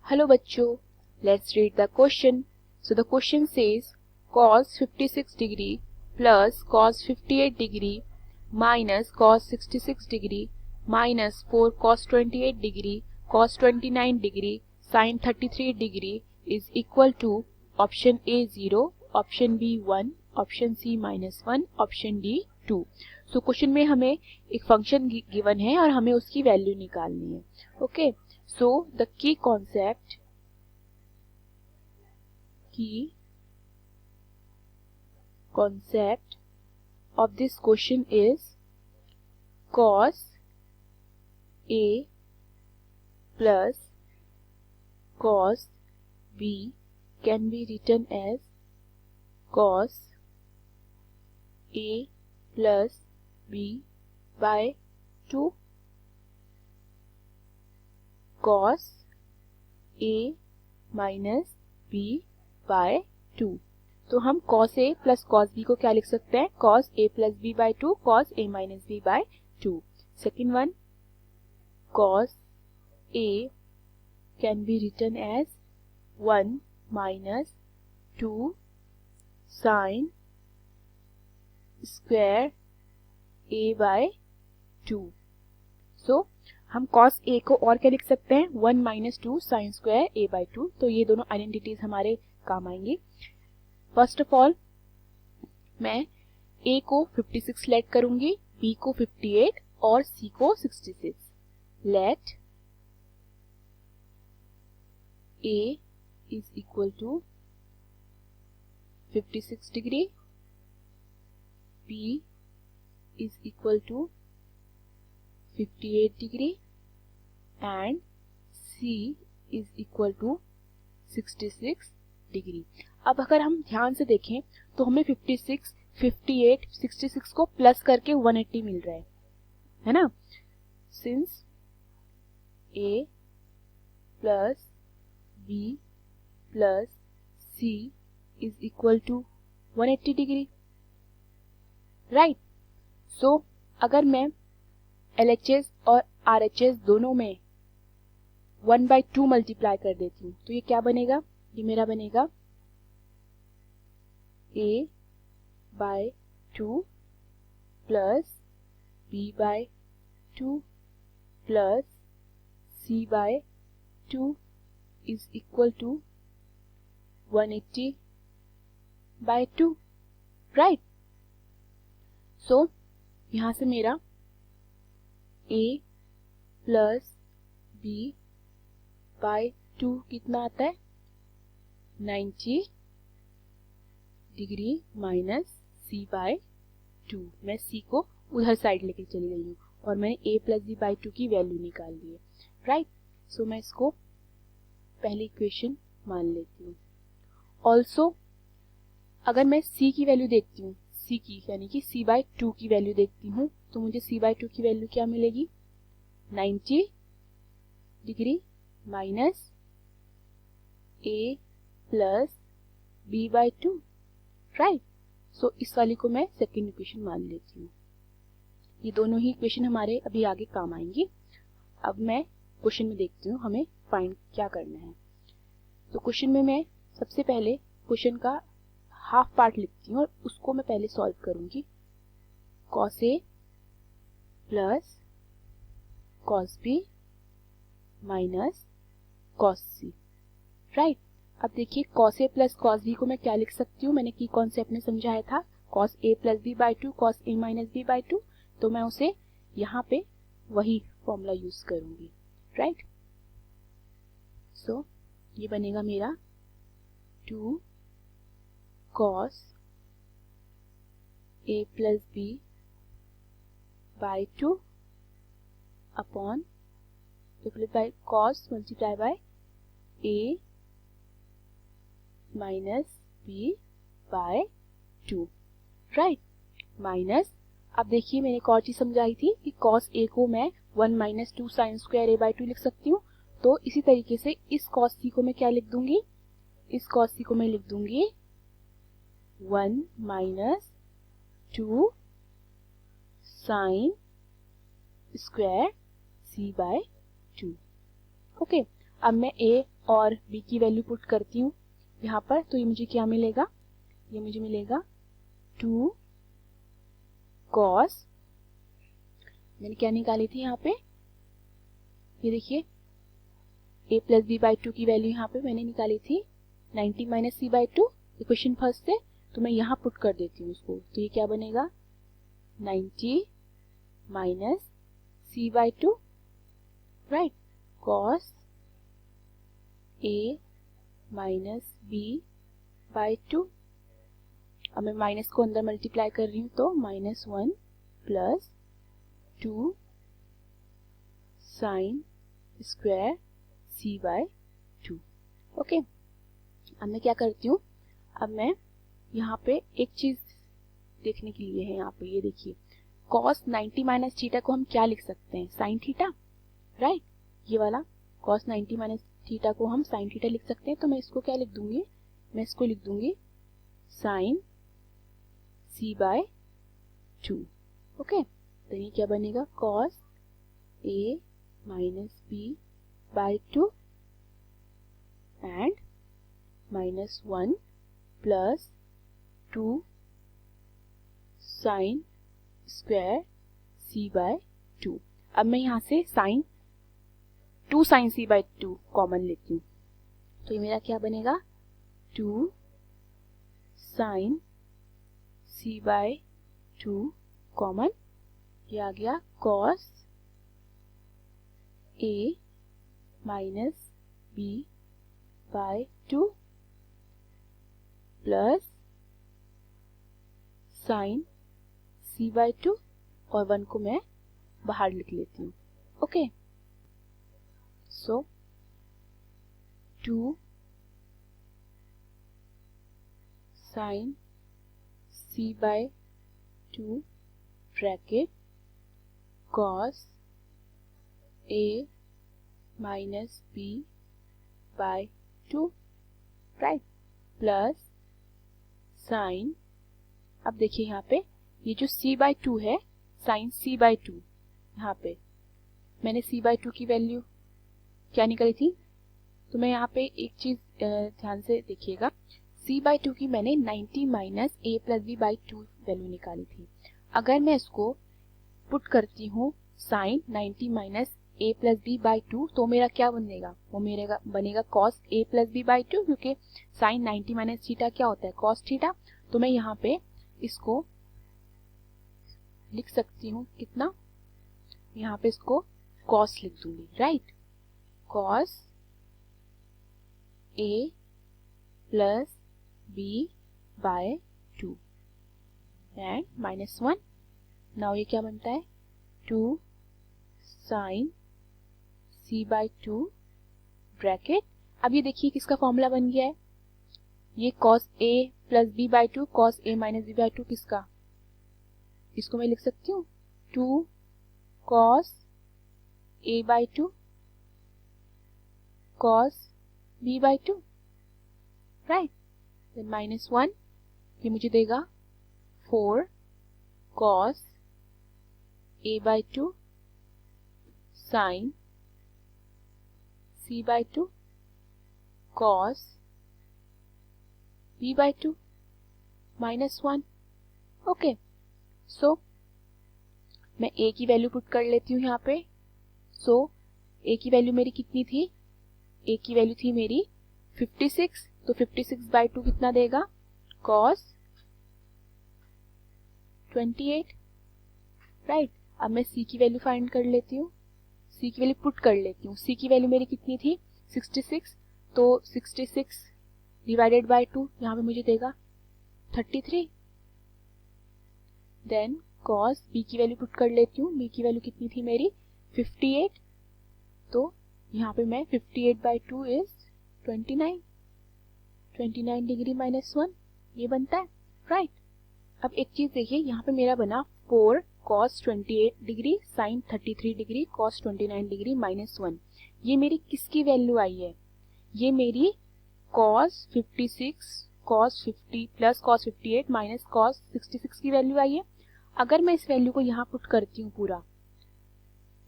Hello बच्चों, let's read the question. So the question says cos 56 degree plus cos 58 degree minus cos 66 degree minus 4 cos 28 degree cos 29 degree sin 33 degree is equal to option A 0, option B 1, option C -1, option D 2. So question में हमें एक function given है और हमें उसकी value निकालनी है. Okay, so the key concept of this question is cos A plus cos B can be written as cos A plus B by 2, cos A minus B by 2. तो हम cos A plus cos B को क्या लिख सकते हैं? cos A plus B by 2, cos A minus B by 2. Second one, cos A can be written as 1 minus 2 sin square A by 2. So हम cos A को और क्या लिख सकते हैं? 1 minus 2 sin square A by 2. तो ये दोनों आइडेंटिटीज हमारे काम आएंगी. फर्स्ट ऑफ ऑल मैं A को 56 सेलेक्ट करूंगी, B को 58 और C को 66. Let A is equal to 56 degree, B is equal to 58 degree and C is equal to 66 degree. अब अगर हम ध्यान से देखें तो हमें 56, 58, 66 को प्लस करके 180 मिल रहा है ना? Since A plus B plus C is equal to 180 degree, right? So अगर मैं LHS और RHS दोनों में 1/2 मल्टीप्लाई कर देती हूँ तो ये क्या बनेगा? ये मेरा बनेगा A by 2 plus B by 2 plus C by 2 is equal to 180 by 2, right? So यहाँ से मेरा A plus B by 2 कितना आता है? 90 डिग्री माइनस C by 2. मैं C को उधर साइड लेके चली गई हूँ और मैंने A plus B by 2 की वैल्यू निकाल ली है, राइट? सो मैं इसको पहली इक्वेशन मान लेती हूँ. ऑल्सो अगर मैं C की वैल्यू देखती हूँ, C की यानी कि C by 2 की वैल्यू देखती हूँ तो मुझे C by 2 की वैल्यू क्या मिलेगी? 90 degree minus A plus B by 2, right? So इस वाली को मैं सेकेंड इक्वेशन मान लेती हूँ. ये दोनों ही इक्वेशन हमारे अभी आगे काम आएंगी. अब मैं क्वेश्चन में देखती हूँ हमें फाइंड क्या करना है. तो क्वेश्चन में मैं सबसे पहले क्वेश्चन का हाफ पार्ट लिखती हूँ और उसको मैं पहले सॉल्व करूंगी. cos A plus cos B minus cos C, right? अब देखिए cos A plus cos B को मैं क्या लिख सकती हूँ? मैंने की कॉन्सेप्ट में समझाया था cos A plus B by 2 cos A minus B by 2. तो मैं उसे यहाँ पे वही फॉर्मूला यूज करूंगी, राइट? सो ये बनेगा मेरा 2 cos A plus B by 2 upon by cos multiply by A minus B by 2, right? Minus, अब देखिए मैंने एक और चीज समझाई थी कि cos A को मैं 1 minus 2 sine square A by 2 लिख सकती हूँ. तो इसी तरीके से इस cos C को मैं क्या लिख दूंगी? इस cos C को मैं लिख दूंगी 1 minus 2 sine square C by 2. Okay, अब मैं A और b की वैल्यू पुट करती हूँ यहाँ पर, तो ये मुझे क्या मिलेगा, ये मुझे मिलेगा 2 cos, मैंने क्या निकाली थी यहाँ पे, ये देखिए a प्लस बी बाई 2 की वैल्यू यहाँ पे मैंने निकाली थी 90 minus C by 2 equation first से, तो मैं यहाँ पुट कर देती हूँ उसको, तो ये क्या बनेगा 90 minus C by 2, right, cos a minus b by 2। अब मैं माइनस को अंदर मल्टीप्लाई कर रही हूँ, तो -1 plus 2 sine square c by 2। Okay, अब मैं क्या करती हूँ, अब मैं यहाँ पे एक चीज देखने के लिए है, यहाँ पे ये देखिए cos 90 माइनस थीटा को हम क्या लिख सकते हैं, साइन थीटा, राइट, ये वाला cos 90 माइनस थीटा को हम साइन थीटा लिख सकते हैं, तो मैं इसको क्या लिख दूंगी, मैं इसको लिख दूंगी साइन c बाय 2। ओके, तो ये क्या बनेगा cos a minus b by 2 and -1 plus 2 sine square c by 2। अब मैं यहाँ से sine 2 sine c by 2 common लेती हूँ, तो ये मेरा क्या बनेगा 2 साइन c बाय 2 कॉमन, ये आ गया cos a minus b by 2 plus sine c by 2 और 1 को मैं बाहर लिख लेती हूँ। Okay, so 2 sine c by 2 bracket cos a minus b by 2, right, plus sine, अब देखिए यहाँ पे ये जो c बाय 2 है, साइन c बाय 2, यहाँ पे मैंने c बाय 2 की वैल्यू क्या निकाली थी, तो मैं यहाँ पे एक चीज ध्यान से देखिएगा, c बाय 2 की मैंने 90 minus a plus B by 2 value निकाली थी। अगर मैं इसको पुट करती हूँ sine 90 minus a plus B by 2, तो मेरा क्या बनेगा, वो मेरा बनेगा cos a plus B by 2, क्योंकि साइन 90 माइनस थीटा क्या होता है cos थीटा, तो मैं यहाँ पे इसको लिख सकती हूँ कितना, यहाँ पे इसको cos लिख दूंगी, राइट, cos a plus b by 2 and -1, now ये क्या बनता है 2 साइन c बाय 2 ब्रैकेट, अब ये देखिए किसका फॉर्मूला बन गया है, ये cos a plus b by 2 cos a minus b by 2 किसका, इसको मैं लिख सकती हूँ 2 cos a by 2 cos b by 2, right, then -1, ये मुझे देगा 4 cos a by 2 sine c by 2 cos b by 2 -1। Okay, so मैं a की वैल्यू पुट कर लेती हूँ यहाँ पे, सो a की वैल्यू मेरी कितनी थी, a की वैल्यू थी मेरी 56, तो 56 बाय 2 कितना देगा cos 28, राइट, अब मैं c की वैल्यू फाइंड कर लेती हूँ, c की वैल्यू पुट कर लेती हूँ, c की वैल्यू मेरी कितनी थी 66, तो 66 डिवाइडेड बाय 2 यहाँ पे मुझे देगा 33, देन cos b की वैल्यू पुट कर लेती हूँ, b की वैल्यू कितनी थी मेरी 58, तो यहाँ पे मैं 58 बाय 2 इज 29 डिग्री -1, ये बनता है, राइट। अब एक चीज देखिए, यहाँ पे मेरा बना 4 cos 28 degree sine 33 degree cos 29 degree -1, ये मेरी किसकी वैल्यू आई है, ये मेरी cos 56 cos 50 plus cos 58 minus cos 66 की वैल्यू आई है। अगर मैं इस वैल्यू को यहाँ पुट करती हूँ, पूरा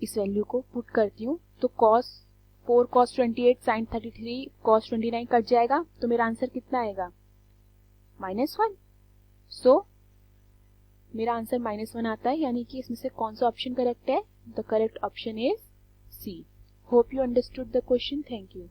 इस वैल्यू को पुट करती हूँ, तो cos 4 cos 28 sin 33 cos 29 cut जाएगा, तो मेरा आंसर कितना आएगा? -1। सो मेरा आंसर -1 आता है, यानी कि इसमें से कौन सा ऑप्शन करेक्ट है? The correct option is C. Hope you understood the question. Thank you.